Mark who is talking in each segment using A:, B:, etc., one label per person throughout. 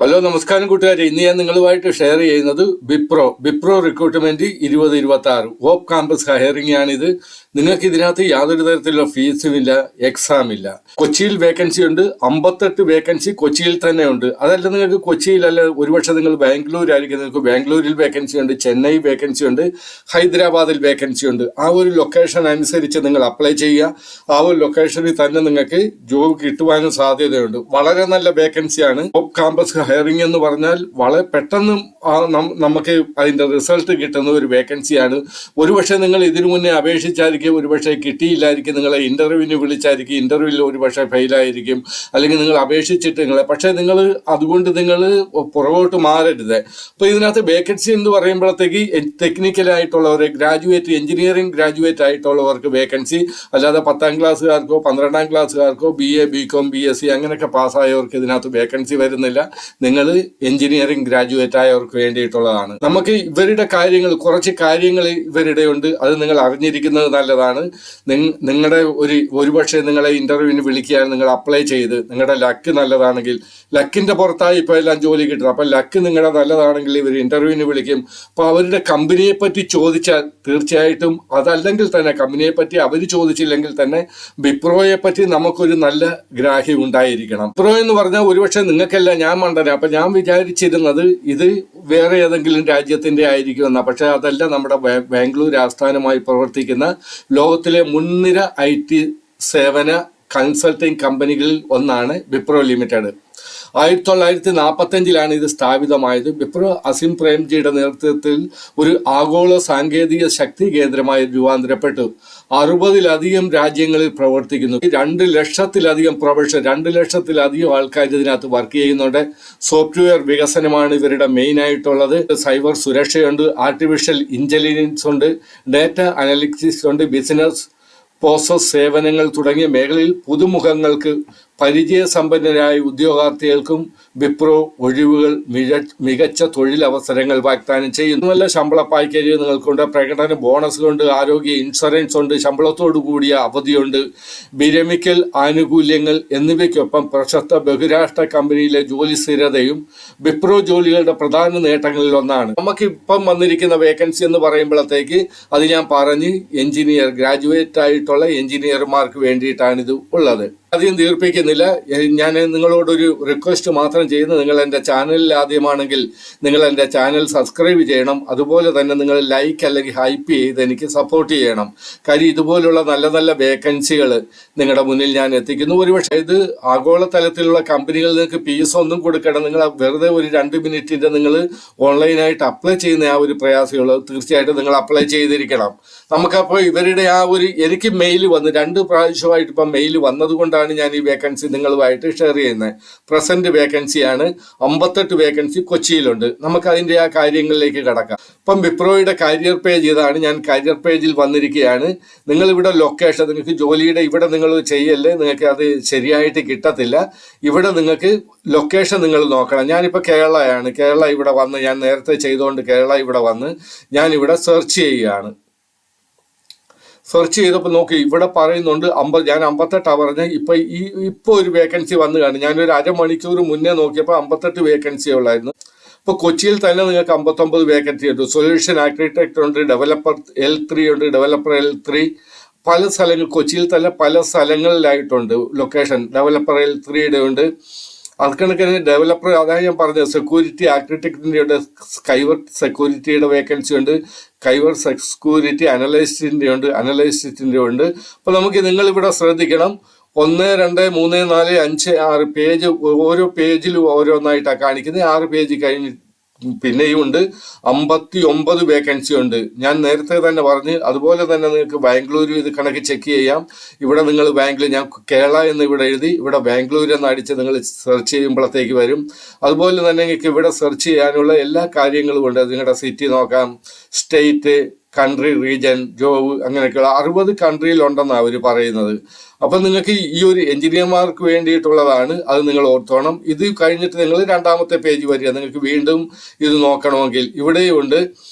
A: Hello നമസ്കാരം കൂട്ടുകാരെ. ഇന്ന് ഞാൻ നിങ്ങളുമായിട്ട് ഷെയർ ചെയ്യുന്നത് ബിപ്രോ റിക്രൂട്ട്മെന്റ് 2026 ഓപ്പ് ക്യാമ്പസ് ഹയറിംഗ് ആണിത്. നിങ്ങൾക്ക് ഇതിനകത്ത് യാതൊരു തരത്തിലുള്ള ഫീസും ഇല്ല, എക്സാം ഇല്ല. കൊച്ചിയിൽ വേക്കൻസി ഉണ്ട്, 58 വേക്കൻസി കൊച്ചിയിൽ തന്നെ ഉണ്ട്. അതല്ല നിങ്ങൾക്ക് കൊച്ചിയിലല്ല, ഒരുപക്ഷെ നിങ്ങൾ ബാംഗ്ലൂരായിരിക്കും, നിങ്ങൾക്ക് ബാംഗ്ലൂരിൽ വേക്കൻസി ഉണ്ട്, ചെന്നൈ വേക്കൻസി ഉണ്ട്, ഹൈദരാബാദിൽ വേക്കൻസി ഉണ്ട്. ആ ഒരു ലൊക്കേഷൻ അനുസരിച്ച് നിങ്ങൾ അപ്ലൈ ചെയ്യുക. ആ ഒരു ലൊക്കേഷനിൽ തന്നെ നിങ്ങൾക്ക് ജോബ് കിട്ടുവാനും സാധ്യതയുണ്ട്. വളരെ നല്ല വേക്കൻസിയാണ്. ഓപ്പ് ക്യാമ്പസ് ഹയറിംഗ് എന്ന് പറഞ്ഞാൽ വളരെ പെട്ടെന്ന് നമുക്ക് അതിന്റെ റിസൾട്ട് കിട്ടുന്ന ഒരു വേക്കൻസിയാണ്. ഒരുപക്ഷെ നിങ്ങൾ ഇതിനു മുന്നേ അപേക്ഷിച്ചായിരിക്കും, ഒരുപക്ഷെ കിട്ടിയില്ലായിരിക്കും, നിങ്ങളെ ഇന്റർവ്യൂവിന് വിളിച്ചായിരിക്കും, ഇന്റർവ്യൂവിൽ ഒരുപക്ഷെ ഫെയിലായിരിക്കും, അല്ലെങ്കിൽ നിങ്ങൾ അപേക്ഷിച്ചിട്ട് പക്ഷെ നിങ്ങൾ അതുകൊണ്ട് നിങ്ങൾ പുറകോട്ട് മാറരുത്. അപ്പൊ ഇതിനകത്ത് വേക്കൻസി എന്ന് പറയുമ്പോഴത്തേക്ക് ടെക്നിക്കലായിട്ടുള്ളവർ, ഗ്രാജുവേറ്റ്, എഞ്ചിനീയറിംഗ് ഗ്രാജുവേറ്റ് ആയിട്ടുള്ളവർക്ക് വേക്കൻസി, അല്ലാതെ 10ാം ക്ലാസ്സുകാർക്കോ 12ാം ക്ലാസ്സുകാർക്കോ BA BCom BSc അങ്ങനെയൊക്കെ പാസ്സായവർക്ക് ഇതിനകത്ത് വേക്കൻസി വരുന്നില്ല. നിങ്ങൾ എഞ്ചിനീയറിംഗ് ഗ്രാജുവേറ്റ് ആയവർക്ക് വേണ്ടിയിട്ടുള്ളതാണ്. നമുക്ക് ഇവരുടെ കാര്യങ്ങൾ, കുറച്ച് കാര്യങ്ങൾ ഇവരുടെ ഉണ്ട്, അത് നിങ്ങൾ അറിഞ്ഞിരിക്കുന്നത് നല്ലതാണ്. നിങ്ങളുടെ ഒരുപക്ഷെ നിങ്ങളെ ഇന്റർവ്യൂവിന് വിളിക്കാൻ നിങ്ങൾ അപ്ലൈ ചെയ്ത് നിങ്ങളുടെ ലക്ക് നല്ലതാണെങ്കിൽ, ലക്കിന്റെ പുറത്തായി ഇപ്പൊ എല്ലാം ജോലി കിട്ടും. അപ്പൊ ലക്ക് നിങ്ങളുടെ നല്ലതാണെങ്കിൽ ഇവർ ഇന്റർവ്യൂവിന് വിളിക്കും. അപ്പൊ അവരുടെ കമ്പനിയെ പറ്റി ചോദിച്ചാൽ തീർച്ചയായിട്ടും, അതല്ലെങ്കിൽ തന്നെ കമ്പനിയെ പറ്റി അവർ ചോദിച്ചില്ലെങ്കിൽ തന്നെ ബിപ്രോയെ പറ്റി നമുക്കൊരു നല്ല ഗ്രാഹ്യം ഉണ്ടായിരിക്കണം. ബിപ്രോ എന്ന് പറഞ്ഞാൽ ഒരുപക്ഷെ നിങ്ങൾക്കല്ല, ഞാൻ മണ്ടന, അപ്പൊ ഞാൻ വിചാരിച്ചിരുന്നത് ഇത് വേറെ ഏതെങ്കിലും രാജ്യത്തിന്റെ ആയിരിക്കുമെന്ന. പക്ഷെ അതല്ല, നമ്മുടെ ബാംഗ്ലൂർ ആസ്ഥാനമായി പ്രവർത്തിക്കുന്ന ലോകത്തിലെ മുൻനിര IT സേവന കൺസൾട്ടിംഗ് കമ്പനികളിൽ ഒന്നാണ് ബിപ്രോ ലിമിറ്റഡ്. 1945 ഇത് സ്ഥാപിതമായത്. ബിപ്രോ അസിം പ്രേംജിയുടെ നേതൃത്വത്തിൽ ഒരു ആഗോള സാങ്കേതിക ശക്തി കേന്ദ്രമായി രൂപാന്തരപ്പെട്ടു. 60-ലധികം രാജ്യങ്ങളിൽ പ്രവർത്തിക്കുന്നു. 2 ലക്ഷത്തിലധികം പ്രൊഫഷണൽ, 2 ലക്ഷത്തിലധികം ആൾക്കാർ ഇതിനകത്ത് വർക്ക് ചെയ്യുന്നുണ്ട്. സോഫ്റ്റ്വെയർ വികസനമാണ് ഇവരുടെ മെയിൻ ആയിട്ടുള്ളത്. സൈബർ സുരക്ഷയുണ്ട്, ആർട്ടിഫിഷ്യൽ ഇന്റലിജൻസ് ഉണ്ട്, ഡാറ്റ അനലിറ്റിക്സ് ഉണ്ട്, ബിസിനസ് പ്രോസസ് സേവനങ്ങൾ തുടങ്ങിയ മേഖലയിൽ പുതുമുഖങ്ങൾക്ക്, പരിചയസമ്പന്നരായ ഉദ്യോഗാർത്ഥികൾക്കും ബിപ്രോ ഒഴിവുകൾ, മികച്ച തൊഴിലവസരങ്ങൾ വാഗ്ദാനം ചെയ്യുന്നു. നല്ല ശമ്പള പാക്കേജ് നിങ്ങൾക്കുണ്ട്, പ്രകടന ബോണസുകളുണ്ട്, ആരോഗ്യ ഇൻഷുറൻസ് ഉണ്ട്, ശമ്പളത്തോടു കൂടിയ അവധിയുണ്ട്, വിരമിക്കൽ ആനുകൂല്യങ്ങൾ എന്നിവയ്ക്കൊപ്പം പ്രശസ്ത ബഹുരാഷ്ട്ര കമ്പനിയിലെ ജോലി സ്ഥിരതയും ബിപ്രോ ജോലികളുടെ പ്രധാന നേട്ടങ്ങളിൽ ഒന്നാണ്. നമുക്കിപ്പം വന്നിരിക്കുന്ന വേക്കൻസി എന്ന് പറയുമ്പോഴത്തേക്ക് അത് ഞാൻ പറഞ്ഞ് എഞ്ചിനീയർ, ഗ്രാജുവേറ്റ് ആയിട്ടുള്ള എഞ്ചിനീയർമാർക്ക് വേണ്ടിയിട്ടാണ് ഇത് ഉള്ളത്. അധികം ദീർഘിപ്പിക്കുന്നില്ല. ഞാൻ നിങ്ങളോടൊരു റിക്വസ്റ്റ് മാത്രം ചെയ്യുന്നു. നിങ്ങൾ എൻ്റെ ചാനലിൽ ആദ്യമാണെങ്കിൽ നിങ്ങൾ എൻ്റെ ചാനൽ സബ്സ്ക്രൈബ് ചെയ്യണം. അതുപോലെ തന്നെ നിങ്ങൾ ലൈക്ക് അല്ലെങ്കിൽ ഹൈപ്പ് ചെയ്ത് എനിക്ക് സപ്പോർട്ട് ചെയ്യണം. കാര്യം ഇതുപോലുള്ള നല്ല നല്ല വേക്കൻസികൾ നിങ്ങളുടെ മുന്നിൽ ഞാൻ എത്തിക്കുന്നു. ഒരുപക്ഷെ ഇത് ആഗോളതലത്തിലുള്ള കമ്പനികളിൽ നിങ്ങൾക്ക് ഫീസ് ഒന്നും കൊടുക്കണം. നിങ്ങൾ വെറുതെ ഒരു 2 മിനിറ്റിൻ്റെ നിങ്ങൾ ഓൺലൈനായിട്ട് അപ്ലൈ ചെയ്യുന്ന ആ ഒരു പ്രയാസമുള്ളൂ. തീർച്ചയായിട്ടും നിങ്ങൾ അപ്ലൈ ചെയ്തിരിക്കണം. നമുക്കപ്പോൾ ഇവരുടെ എനിക്ക് മെയിൽ വന്ന് 2 പ്രാവശ്യമായിട്ട് ഇപ്പം മെയിൽ വന്നതുകൊണ്ടാണ് ഞാൻ ഈ വേക്കൻസി നിങ്ങളുമായിട്ട് ഷെയർ ചെയ്യുന്നത്. പ്രസന്റ് വേക്കൻസിയാണ്, 58 വേക്കൻസി കൊച്ചിയിലുണ്ട്. നമുക്ക് അതിൻ്റെ ആ കാര്യങ്ങളിലേക്ക് കടക്കാം. ഇപ്പം ബിപ്രോയുടെ കരിയർ പേജ് ഇതാണ്. ഞാൻ കരിയർ പേജിൽ വന്നിരിക്കുകയാണ്. നിങ്ങളിവിടെ ലൊക്കേഷൻ, നിങ്ങൾക്ക് ജോലിയുടെ ഇവിടെ നിങ്ങൾ ചെയ്യല്ലേ, നിങ്ങൾക്ക് അത് ശരിയായിട്ട് കിട്ടത്തില്ല. ഇവിടെ നിങ്ങൾക്ക് ലൊക്കേഷൻ നിങ്ങൾ നോക്കണം. ഞാനിപ്പോൾ കേരളയാണ്. കേരള ഇവിടെ വന്ന്, ഞാൻ നേരത്തെ ചെയ്തുകൊണ്ട് കേരള ഇവിടെ വന്ന് ഞാനിവിടെ സെർച്ച് ചെയ്യുകയാണ്. സെർച്ച് ചെയ്തപ്പോൾ നോക്കി, ഇവിടെ പറയുന്നുണ്ട് ഞാൻ 58 പറഞ്ഞ. ഇപ്പൊ ഒരു വേക്കൻസി വന്നു കാണും. ഞാനൊരു അരമണിക്കൂർ മുന്നേ നോക്കിയപ്പോൾ 58 വേക്കൻസി ഉള്ളായിരുന്നു. ഇപ്പൊ കൊച്ചിയിൽ തന്നെ നിങ്ങൾക്ക് 59 വേക്കൻസി ഉണ്ട്. സൊല്യൂഷൻ ആർക്കിടെക്ട് ഉണ്ട്, ഡെവലപ്പർ L3 ഉണ്ട്, ഡെവലപ്പർ L3 പല സ്ഥലങ്ങൾ, കൊച്ചിയിൽ തന്നെ പല സ്ഥലങ്ങളിലായിട്ടുണ്ട് ലൊക്കേഷൻ. ഡെവലപ്പർ L3യുടെ ഉണ്ട്. അത് കണക്കിന് ഡെവലപ്പർ, അതായത് ഞാൻ പറഞ്ഞത്, സെക്യൂരിറ്റി ആർക്കിടെക്റ്റിൻ്റെ ഉണ്ട്, സ്കൈവർ സെക്യൂരിറ്റിയുടെ വേക്കൻസി ഉണ്ട്, കൈവർ സെക്യൂരിറ്റി അനലിസ്റ്റിൻ്റെ ഉണ്ട്. അപ്പോൾ നമുക്ക് നിങ്ങളിവിടെ ശ്രദ്ധിക്കണം. 1, 2, 3, 4, 5, 6 പേജ്, ഓരോ പേജിലും ഓരോന്നായിട്ടാണ് കാണിക്കുന്നത്. 6 പേജ് കഴിഞ്ഞ് പിന്നെയും ഉണ്ട്. 59 വേക്കൻസി ഉണ്ട്. ഞാൻ നേരത്തെ തന്നെ പറഞ്ഞ്. അതുപോലെ തന്നെ നിങ്ങൾക്ക് ബാംഗ്ലൂർ ഇത് കണക്ക് ചെക്ക് ചെയ്യാം. ഇവിടെ നിങ്ങൾ ബാംഗ്ലൂർ, ഞാൻ കേരള എന്ന് ഇവിടെ എഴുതി, ഇവിടെ ബാംഗ്ലൂർ എന്ന് അടിച്ച് നിങ്ങൾ സെർച്ച് ചെയ്യുമ്പോഴത്തേക്ക് വരും. അതുപോലെ തന്നെ നിങ്ങൾക്ക് ഇവിടെ സെർച്ച് ചെയ്യാനുള്ള എല്ലാ കാര്യങ്ങളും ഉണ്ട്. നിങ്ങളുടെ സിറ്റി നോക്കാം, സ്റ്റേറ്റ്, കൺട്രി, റീജൻ, ജോബ്, അങ്ങനെയൊക്കെയുള്ള 60 കൺട്രിയിലുണ്ടെന്നാണ് അവർ പറയുന്നത്. അപ്പം നിങ്ങൾക്ക് ഈ ഒരു എഞ്ചിനീയർമാർക്ക് വേണ്ടിയിട്ടുള്ളതാണ്. അത് നിങ്ങൾ ഓർത്തോണം. ഇത് കഴിഞ്ഞിട്ട് നിങ്ങൾ 2ാമത്തെ പേജ് വരിക. നിങ്ങൾക്ക് വീണ്ടും ഇത് നോക്കണമെങ്കിൽ ഇവിടെയുണ്ട്.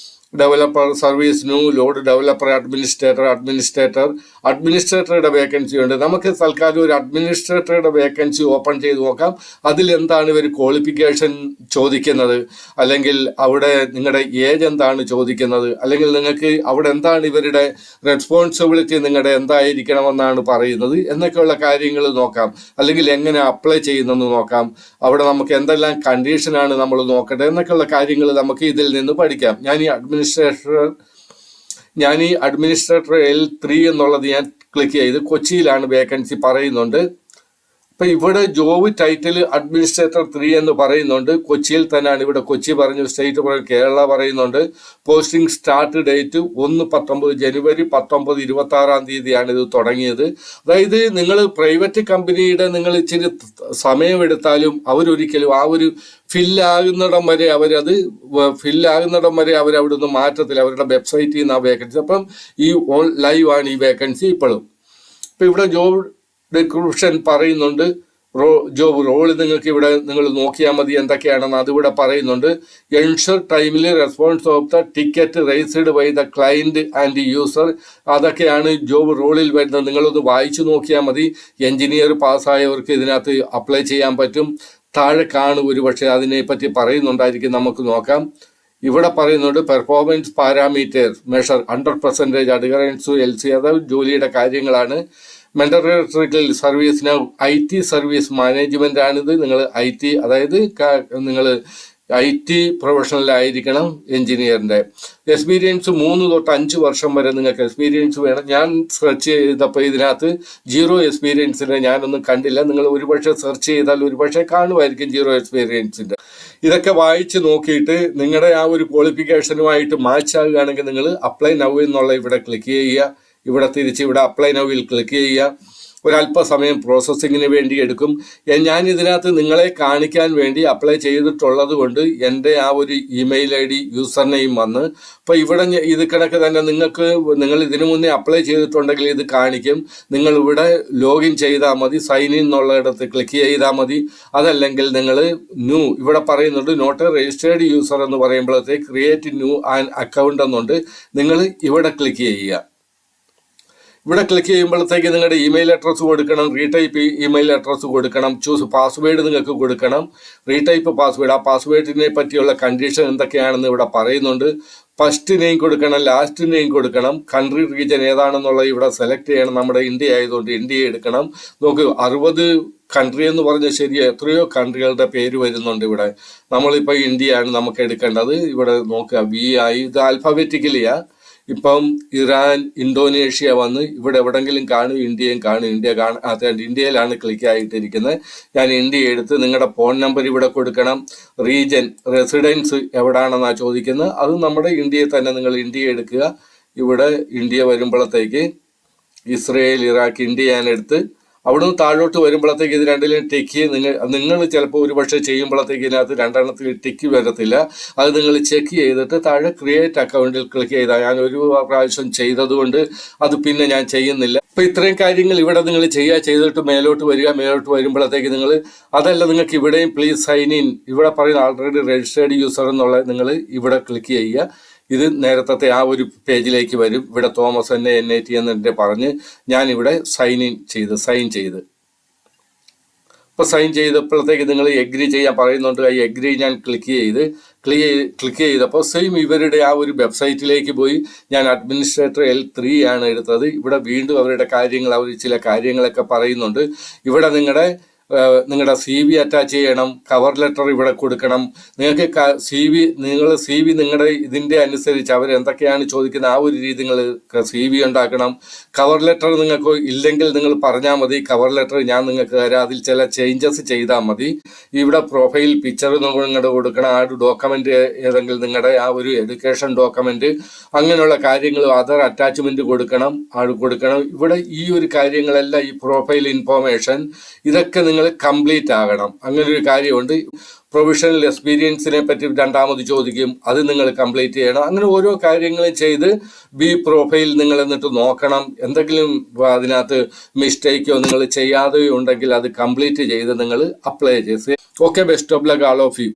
A: Developer, service new, load developer, അഡ്മിനിസ്ട്രേറ്ററുടെ വേക്കൻസി ഉണ്ട്. നമുക്ക് തൽക്കാലം ഒരു അഡ്മിനിസ്ട്രേറ്ററുടെ വേക്കൻസി ഓപ്പൺ ചെയ്ത് നോക്കാം. അതിലെന്താണ് ഇവർ ക്വാളിഫിക്കേഷൻ ചോദിക്കുന്നത്, അല്ലെങ്കിൽ അവിടെ നിങ്ങളുടെ ഏജ് എന്താണ് ചോദിക്കുന്നത്, അല്ലെങ്കിൽ നിങ്ങൾക്ക് അവിടെ എന്താണ് ഇവരുടെ റെസ്പോൺസിബിലിറ്റി നിങ്ങളുടെ എന്തായിരിക്കണമെന്നാണ് പറയുന്നത് എന്നൊക്കെയുള്ള കാര്യങ്ങൾ നോക്കാം. അല്ലെങ്കിൽ എങ്ങനെ അപ്ലൈ ചെയ്യുന്നെന്ന് നോക്കാം. അവിടെ നമുക്ക് എന്തെല്ലാം കണ്ടീഷനാണ് നമ്മൾ നോക്കേണ്ടത് എന്നൊക്കെയുള്ള കാര്യങ്ങൾ നമുക്ക് ഇതിൽ നിന്ന് പഠിക്കാം. ഞാൻ ഈ അഡ്മിനിസ്ട്രേറ്റർ L3 എന്നുള്ളത് ഞാൻ ക്ലിക്ക് ചെയ്ത് കൊച്ചിയിലാണ് വേക്കൻസി പറയുന്നുണ്ട്. അപ്പൊ ഇവിടെ ജോബ് ടൈറ്റിൽ അഡ്മിനിസ്ട്രേറ്റർ 3 എന്ന് പറയുന്നുണ്ട്. കൊച്ചിയിൽ തന്നെയാണ്. ഇവിടെ കൊച്ചി പറഞ്ഞു, സ്റ്റേറ്റ് പറഞ്ഞു, കേരള പറയുന്നുണ്ട്. പോസ്റ്റിംഗ് സ്റ്റാർട്ട് ഡേറ്റ് 1/19 ജനുവരി 1926 ഇത് തുടങ്ങിയത്. അതായത് നിങ്ങൾ പ്രൈവറ്റ് കമ്പനിയുടെ നിങ്ങൾ ഇച്ചിരി സമയമെടുത്താലും അവരൊരിക്കലും ആ ഒരു ഫില്ലാകുന്നിടം വരെ അവരവിടുന്ന് മാറ്റത്തില്ല. അവരുടെ വെബ്സൈറ്റിൽ നിന്ന് ആ വേക്കൻസി. അപ്പം ഈ ലൈവ് ആണ് ഈ വേക്കൻസി ഇപ്പോഴും. ഇപ്പം ഇവിടെ ജോബ് ഡിസ്ക്രിപ്ഷൻ പറയുന്നുണ്ട്. ജോബ് റോള് നിങ്ങൾക്ക് ഇവിടെ നിങ്ങൾ നോക്കിയാൽ മതി എന്തൊക്കെയാണെന്ന് അതിവിടെ പറയുന്നുണ്ട്. Ensure timely response of the ticket raised by the client and user. അതൊക്കെയാണ് ജോബ് റോളിൽ വരുന്നത്. നിങ്ങളൊന്ന് വായിച്ചു നോക്കിയാൽ മതി. എഞ്ചിനീയർ പാസ്സായവർക്ക് ഇതിനകത്ത് അപ്ലൈ ചെയ്യാൻ പറ്റും. താഴെ കാണും ഒരുപക്ഷെ അതിനെപ്പറ്റി പറയുന്നുണ്ടായിരിക്കും. നമുക്ക് നോക്കാം. ഇവിടെ പറയുന്നുണ്ട് performance parameters measure 100% adherence LC. അതായത് ജോലിയുടെ കാര്യങ്ങളാണ്. മെന്ററിക്കൽ സർവീസിന് IT സർവീസ് മാനേജ്മെന്റ് ആണിത്. നിങ്ങൾ IT, അതായത് നിങ്ങൾ IT പ്രൊഫഷണലായിരിക്കണം എഞ്ചിനീയറിന്റെ. എക്സ്പീരിയൻസ് 3 തൊട്ട് 5 വർഷം വരെ നിങ്ങൾക്ക് എക്സ്പീരിയൻസ് വേണം. ഞാൻ സെർച്ച് ചെയ്തപ്പോൾ ഇതിനകത്ത് 0 എക്സ്പീരിയൻസിന്റെ ഞാനൊന്നും കണ്ടില്ല. നിങ്ങൾ ഒരുപക്ഷെ സെർച്ച് ചെയ്താൽ ഒരുപക്ഷെ കാണുമായിരിക്കും 0 എക്സ്പീരിയൻസിന്റെ. ഇതൊക്കെ വായിച്ച് നോക്കിയിട്ട് നിങ്ങളുടെ ആ ഒരു ക്വാളിഫിക്കേഷനുമായിട്ട് മാച്ച് ആകുകയാണെങ്കിൽ നിങ്ങൾ അപ്ലൈ നൗ എന്നുള്ള ഇവിടെ ക്ലിക്ക് ചെയ്യുക. ഇവിടെ തിരിച്ച് ഇവിടെ അപ്ലൈ നൗവിൽ ക്ലിക്ക് ചെയ്യുക. ഒരല്പസമയം പ്രോസസ്സിങ്ങിന് വേണ്ടി എടുക്കും. ഞാൻ ഇതിനകത്ത് നിങ്ങളെ കാണിക്കാൻ വേണ്ടി അപ്ലൈ ചെയ്തിട്ടുള്ളത് കൊണ്ട് എൻ്റെ ആ ഒരു ഇമെയിൽ ID യൂസർ നെയിം വന്ന്. അപ്പോൾ ഇവിടെ ഇത് കണക്ക് തന്നെ നിങ്ങൾ ഇതിനു മുന്നേ അപ്ലൈ ചെയ്തിട്ടുണ്ടെങ്കിൽ ഇത് കാണിക്കും. നിങ്ങൾ ഇവിടെ ലോഗിൻ ചെയ്താൽ മതി. സൈൻ ഇൻ എന്നുള്ളിടത്ത് ക്ലിക്ക് ചെയ്താൽ മതി. അതല്ലെങ്കിൽ നിങ്ങൾ ന്യൂ ഇവിടെ പറയുന്നുണ്ട് നോട്ട് രജിസ്റ്റേർഡ് യൂസർ എന്ന് പറയുമ്പോഴത്തേക്ക് ക്രിയേറ്റ് ന്യൂ ആൻ അക്കൗണ്ട് എന്നുണ്ട്. നിങ്ങൾ ഇവിടെ ക്ലിക്ക് ചെയ്യുക. ഇവിടെ ക്ലിക്ക് ചെയ്യുമ്പോഴത്തേക്ക് നിങ്ങളുടെ ഇമെയിൽ അഡ്രസ്സ് കൊടുക്കണം. റീടൈപ്പ് ഇമെയിൽ അഡ്രസ്സ് കൊടുക്കണം. ചൂസ് പാസ്വേഡ് നിങ്ങൾക്ക് കൊടുക്കണം. Retype password. ആ പാസ്വേഡിനെ പറ്റിയുള്ള കണ്ടീഷൻ എന്തൊക്കെയാണെന്ന് ഇവിടെ പറയുന്നുണ്ട്. ഫസ്റ്റ് നെയിം കൊടുക്കണം, ലാസ്റ്റ് നെയിം കൊടുക്കണം. കൺട്രി റീജിയൻ ഏതാണെന്നുള്ളത് ഇവിടെ സെലക്ട് ചെയ്യണം. നമ്മുടെ ഇന്ത്യ ആയതുകൊണ്ട് ഇന്ത്യ എടുക്കണം. നോക്ക് 60 കൺട്രി എന്ന് പറഞ്ഞാൽ ശരി, എത്രയോ കൺട്രികളുടെ പേര് വരുന്നുണ്ട് ഇവിടെ. നമ്മളിപ്പോൾ ഇന്ത്യയാണ് നമുക്ക് എടുക്കേണ്ടത്. ഇവിടെ നോക്കുക VI, ഇത് ആൽഫബറ്റിക്കലിയാ. ഇപ്പം ഇറാൻ, ഇന്തോനേഷ്യ വന്ന് ഇവിടെ എവിടെങ്കിലും കാണും, ഇന്ത്യയും കാണും. ഇന്ത്യയിലാണ് ക്ലിക്ക് ആയിട്ടിരിക്കുന്നത്. ഞാൻ ഇന്ത്യ എടുത്ത് നിങ്ങളുടെ ഫോൺ നമ്പർ ഇവിടെ കൊടുക്കണം. റീജൻ, റെസിഡൻസ് എവിടാണെന്നാണ് ചോദിക്കുന്നത്. അത് നമ്മുടെ ഇന്ത്യയിൽ തന്നെ നിങ്ങൾ ഇന്ത്യ എടുക്കുക. ഇവിടെ ഇന്ത്യ വരുമ്പോഴത്തേക്ക് ഇസ്രയേൽ, ഇറാഖ്, ഇന്ത്യ ഞാൻ എടുത്ത് അവിടുന്ന് താഴോട്ട് വരുമ്പോഴത്തേക്ക് ഇത് രണ്ടിലും ടിക്ക് നിങ്ങൾ ചിലപ്പോൾ ഒരുപക്ഷെ ചെയ്യുമ്പോഴത്തേക്ക് ഇതിനകത്ത് 2 ടിക്ക് വരത്തില്ല. അത് നിങ്ങൾ ചെക്ക് ചെയ്തിട്ട് താഴെ ക്രിയേറ്റ് അക്കൗണ്ടിൽ ക്ലിക്ക് ചെയ്താൽ, ഞാൻ ഒരു പ്രാവശ്യം ചെയ്തതുകൊണ്ട് അത് പിന്നെ ഞാൻ ചെയ്യുന്നില്ല. അപ്പോൾ ഇത്രയും കാര്യങ്ങൾ ഇവിടെ നിങ്ങൾ ചെയ്തിട്ട് മേലോട്ട് വരുമ്പോഴത്തേക്ക് നിങ്ങൾ അതല്ല, നിങ്ങൾക്ക് ഇവിടെയും പ്ലീസ് സൈൻ ഇൻ ഇവിടെ പറയുന്ന ആൾറെഡി രജിസ്റ്റേർഡ് യൂസർ എന്നുള്ളത് നിങ്ങൾ ഇവിടെ ക്ലിക്ക് ചെയ്യുക. ഇത് നേരത്തെ ആ ഒരു പേജിലേക്ക് വരും. ഇവിടെ തോമസ് NAT എന്നെ പറഞ്ഞ് ഞാനിവിടെ സൈൻ ചെയ്ത് ഇപ്പോൾ സൈൻ ചെയ്തപ്പോഴത്തേക്ക് നിങ്ങൾ എഗ്രി ചെയ്യാൻ പറയുന്നുണ്ട്. ഈ എഗ്രി ഞാൻ ക്ലിക്ക് ചെയ്തപ്പോൾ സെയിം ഇവരുടെ ആ ഒരു വെബ്സൈറ്റിലേക്ക് പോയി. ഞാൻ അഡ്മിനിസ്ട്രേറ്റർ L3 ആണ് എടുത്തത്. ഇവിടെ വീണ്ടും അവരുടെ കാര്യങ്ങൾ, അവർ ചില കാര്യങ്ങളൊക്കെ പറയുന്നുണ്ട്. ഇവിടെ നിങ്ങളുടെ CV അറ്റാച്ച് ചെയ്യണം. കവർ ലെറ്റർ ഇവിടെ കൊടുക്കണം. നിങ്ങൾക്ക് CV നിങ്ങളുടെ ഇതിൻ്റെ അനുസരിച്ച് അവരെന്തൊക്കെയാണ് ചോദിക്കുന്നത് ആ ഒരു രീതി നിങ്ങൾ CV ഉണ്ടാക്കണം. കവർ ലെറ്റർ നിങ്ങൾക്ക് ഇല്ലെങ്കിൽ നിങ്ങൾ പറഞ്ഞാൽ മതി. കവർ ലെറ്റർ ഞാൻ നിങ്ങൾക്ക് തരാം. അതിൽ ചില ചേഞ്ചസ് ചെയ്താൽ മതി. ഇവിടെ പ്രൊഫൈൽ പിക്ചർ നിങ്ങളുടെ കൊടുക്കണം. ആ ഒരു ഡോക്യുമെൻ്റ് ഏതെങ്കിലും നിങ്ങളുടെ ആ ഒരു എഡ്യൂക്കേഷൻ ഡോക്യുമെൻ്റ്, അങ്ങനെയുള്ള കാര്യങ്ങൾ, അതർ അറ്റാച്ച്മെൻറ്റ് കൊടുക്കണം. ഇവിടെ ഈ ഒരു കാര്യങ്ങളെല്ലാം, ഈ പ്രൊഫൈൽ ഇൻഫോർമേഷൻ ഇതൊക്കെ നിങ്ങൾ കംപ്ലീറ്റ് ആകണം. അങ്ങനെ ഒരു കാര്യമുണ്ട്. പ്രൊഫഷണൽ എക്സ്പീരിയൻസിനെ പറ്റി 2ാമത് ചോദിക്കും, അത് നിങ്ങൾ കംപ്ലീറ്റ് ചെയ്യണം. അങ്ങനെ ഓരോ കാര്യങ്ങളും ചെയ്ത് പ്രൊഫൈൽ നിങ്ങൾ എന്നിട്ട് നോക്കണം. എന്തെങ്കിലും അതിനകത്ത് മിസ്റ്റേക്കോ നിങ്ങൾ ചെയ്യാതെയോ ഉണ്ടെങ്കിൽ അത് കംപ്ലീറ്റ് ചെയ്ത് നിങ്ങൾ അപ്ലൈ ചെയ്ത്. Okay, best of luck all of U.